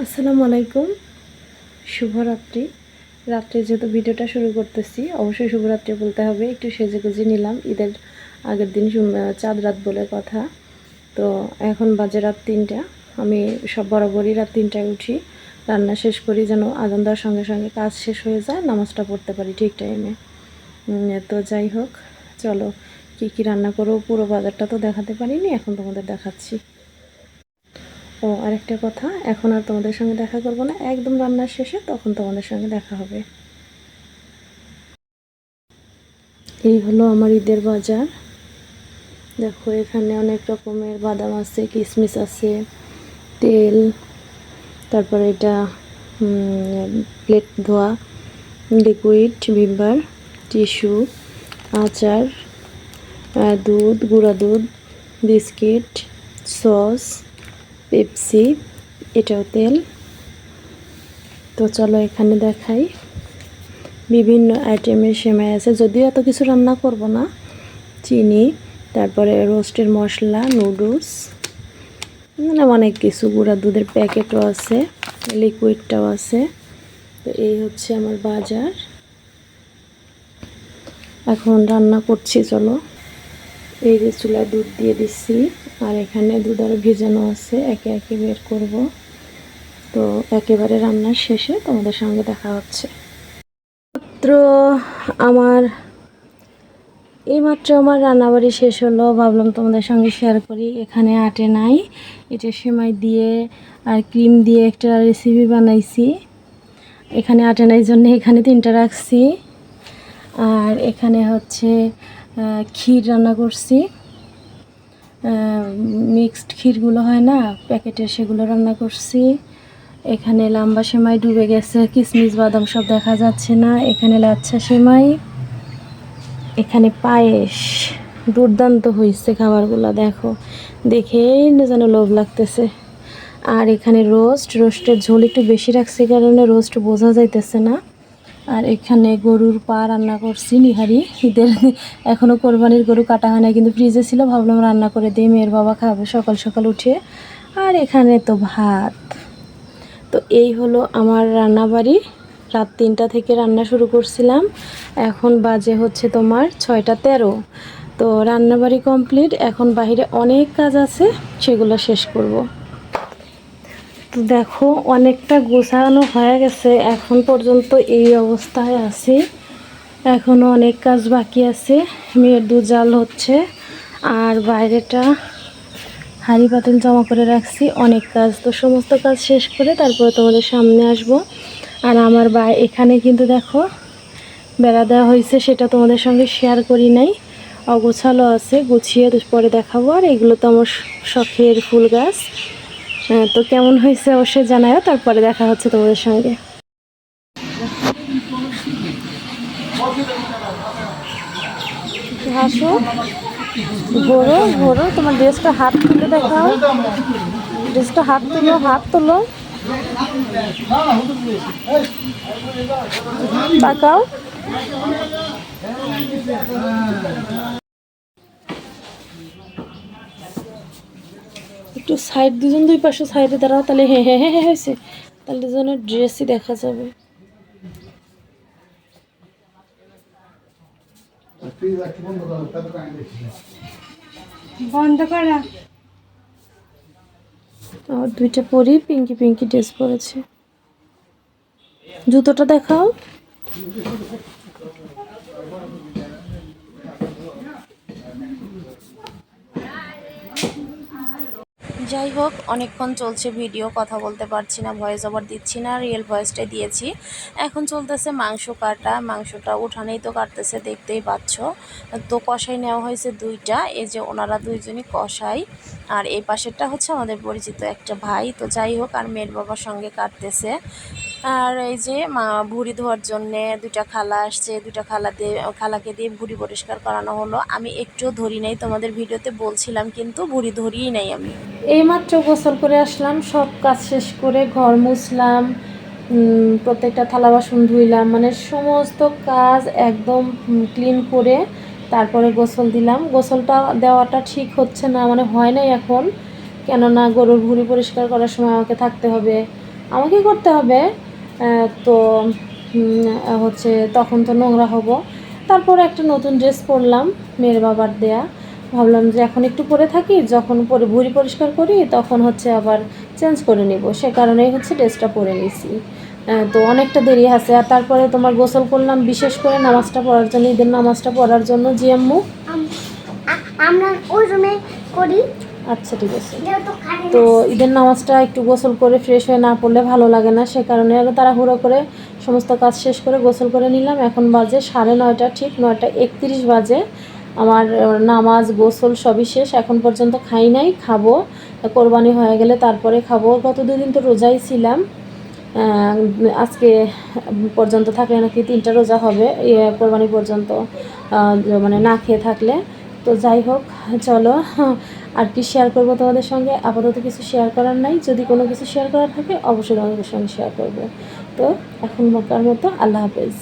আসসালামু আলাইকুম। শুভরাত্রি। রাত্রে যেহেতু ভিডিওটা শুরু করতেছি, অবশ্যই শুভরাত্রি বলতে হবে। একটু সেজেগুজে নিলাম, ঈদের আগের দিন চাঁদ রাত বলে কথা। তো এখন বাজে রাত 3টা। আমি সব বরাবরই রাত 3টায় উঠি, রান্না শেষ করি যেন আজান দেওয়ার সঙ্গে সঙ্গে কাজ শেষ হয়ে যায়, নামাজটা পড়তে পারি ঠিক টাইমে। তো যাই হোক, চলো কী কী রান্না করবো পুরো বাজারটা তো দেখাতে পারিনি, এখন তোমাদের দেখাচ্ছি। ও আরেকটা কথা, এখন আর তোমাদের সঙ্গে দেখা করব না, একদম রান্নার শেষে তখন তোমাদের সঙ্গে দেখা হবে। এই হলো আমার ঈদের বাজার। দেখো এখানে অনেক রকমের বাদাম আছে, কিশমিশ আছে, তেল, তারপরে এটা প্লেট ধোয়া, লিকুইড, ভিমবার, টিস্যু, আচার, দুধ, গুঁড়া দুধ, বিস্কিট, সস, পেপসি, এটাও তেল। তো চলো এখানে দেখাই। বিভিন্ন আইটেমের সেমাই আছে, যদিও এত কিছু রান্না করব না। চিনি, তারপরে রোস্টের মশলা, নুডলস, মানে অনেক কিছু, গুঁড়া দুধের প্যাকেটও আছে, লিকুইডটাও আছে। তো এই হচ্ছে আমার বাজার। এখন রান্না করছি, চলো। এই যে চুলায় দুধ দিয়ে দিচ্ছি, আর এখানে দুধ আরও ভেজানো আছে, একে একে বের করব। তো একেবারে রান্নার শেষে তোমাদের সঙ্গে দেখা হচ্ছে। মাত্র আমার এইমাত্র আমার রান্নাবাড়ি শেষ হলো, ভাবলাম তোমাদের সঙ্গে শেয়ার করি। এখানে আটে নাই, এটা সেমাই দিয়ে আর ক্রিম দিয়ে একটা রেসিপি বানাইছি। এখানে আটে নাই জন্য এখানে 3টা রাখছি। আর এখানে হচ্ছে ক্ষীর রান্না করছি, মিক্সড ক্ষীরগুলো হয় না প্যাকেটের, সেগুলো রান্না করছি। এখানে লম্বা সেমাই ডুবে গেছে, কিশমিশ বাদাম সব দেখা যাচ্ছে না। এখানে লাচ্ছা সেমাই, এখানে পায়েস। দুর্দান্ত হয়েছে খাবারগুলো, দেখো দেখেই না যেন লোভ লাগতেছে। আর এখানে রোস্টের ঝোল একটু বেশি রাখছি কারণে রোস্ট বোঝা যাইতেছে না। আর এখানে গরুর পা রান্না করছি নিহারি, ঈদের এখনও কোরবানির গরু কাটা হয় না, কিন্তু ফ্রিজে ছিল, ভাবলাম রান্না করে দিই, মেয়ের বাবা খাবে সকাল সকাল উঠে। আর এখানে তো ভাত। তো এই হলো আমার রান্নাবাড়ি। রাত 3টা থেকে রান্না শুরু করছিলাম, এখন বাজে হচ্ছে তোমার 6টা 13। তো রান্নাবাড়ি কমপ্লিট, এখন বাইরে অনেক কাজ আছে, সেগুলো শেষ করব। তো দেখো অনেকটা গোছানো হয়ে গেছে, এখন পর্যন্ত এই অবস্থায় আছি। এখনও অনেক কাজ বাকি আছে, মেয়ের দুধ জাল হচ্ছে, আর বাইরেটা হাঁড়ি পাতিল জমা করে রাখছি, অনেক কাজ। তো সমস্ত কাজ শেষ করে তারপরে তোমাদের সামনে আসব। আর আমার এখানে কিন্তু দেখো বেড়া দেওয়া হয়েছে, সেটা তোমাদের সঙ্গে শেয়ার করি নাই, অগোছালো আছে, গুছিয়ে পরে দেখাবো। আর এগুলো তো আমার শখের ফুল গাছ। তো কেমন হয়েছে অবশ্যই জানাও, তারপরে দেখা হচ্ছে তোমাদের সঙ্গে। হাসো, ঘোরো ঘোরো, তোমার ড্রেসটা হাত তুলে দেখাও, ড্রেসটা হাত তুলো, হাত তোলো, তাকাও। একটু সাইড, দুই পাশে সাইডে দাঁড়াও, তাহলে হ্যাঁ হ্যাঁ হ্যাঁ হ্যাঁ হয়েছে, তাহলে দুজনের ড্রেসই দেখা যাবে। বন্ধ করা। আর দুইটা পরি পিঙ্কি পিঙ্কি ড্রেস পরেছে। জুতোটা দেখাও। যাই হোক, অনেকক্ষণ চলছে ভিডিও, কথা বলতে পারছি না, ভয়েস ওভার দিচ্ছি না, রিয়েল ভয়েসটাই দিয়েছি। এখন চলতেছে মাংস কাটা, মাংসটা উঠানেই তো কাটতেছে, দেখতেই পাচ্ছ। তো কষাই নেওয়া হয়েছে 2টা, এই যে ওনারা 2জনই কষাই। আর এই পাশেরটা হচ্ছে আমাদের পরিচিত একটা ভাই। তো যাই হোক, আর মেয়ের বাবার সঙ্গে কাটতেছে। আর এই যে ভুঁড়ি ধোয়ার জন্যে 2টা খালা আসছে, 2টা খালাকে দিয়ে ভুঁড়ি পরিষ্কার করানো হলো। আমি একটুও ধরি নাই, তোমাদের ভিডিওতে বলছিলাম, কিন্তু ভুঁড়ি ধরিই নাই আমি। এইমাত্র গোসল করে আসলাম, সব কাজ শেষ করে ঘর মুছলাম, প্রত্যেকটা থালা বাসন ধুইলাম, মানে সমস্ত কাজ একদম ক্লিন করে তারপরে গোসল দিলাম। গোসলটা দেওয়াটা ঠিক হচ্ছে না, মানে হয় নাই এখন, কেননা গরুর ভুঁড়ি পরিষ্কার করার সময় আমাকে থাকতে হবে, আমাকে করতে হবে। তো হচ্ছে তখন তো নোংরা হব। তারপর একটা নতুন ড্রেস পরলাম, মেয়ের বাবার দেয়া। ভাবলাম যে এখন একটু পরে থাকি, যখন পরে ভুঁড়ি পরিষ্কার করি তখন হচ্ছে আবার চেঞ্জ করে নিব, সে কারণেই হচ্ছে ড্রেসটা পরে নিছি। তো অনেকটা দেরি আছে। আর তারপরে তোমার গোসল করলাম বিশেষ করে নামাজটা পড়ার জন্য, ঈদের নামাজটা পড়ার জন্য। জি আম্মু, আমরা ওই রুমে করি। আচ্ছা ঠিক আছে। তো ঈদের নামাজটা একটু গোসল করে ফ্রেশ হয়ে না পড়লে ভালো লাগে না, সে কারণে আরও তাড়াহুড়ো করে সমস্ত কাজ শেষ করে গোসল করে নিলাম। এখন বাজে 9:30, ঠিক 9:31 বাজে। আমার নামাজ গোসল সবই শেষ, এখন পর্যন্ত খাই নাই, খাবো। কোরবানি হয়ে গেলে তারপরে খাবো। গত 2 দিন তো রোজাই ছিলাম। আজকে পর্যন্ত থাকলে নাকি 3টা রোজা হবে, কোরবানি পর্যন্ত, মানে না খেয়ে থাকলে। তো যাই হোক, চলো আর কি শেয়ার করবো তোমাদের সঙ্গে, আপাতত কিছু শেয়ার করার নাই। যদি কোনো কিছু শেয়ার করার থাকে অবশ্যই তোমাদের সঙ্গে শেয়ার করবো। তো এখন মতো আল্লাহ হাফেজ।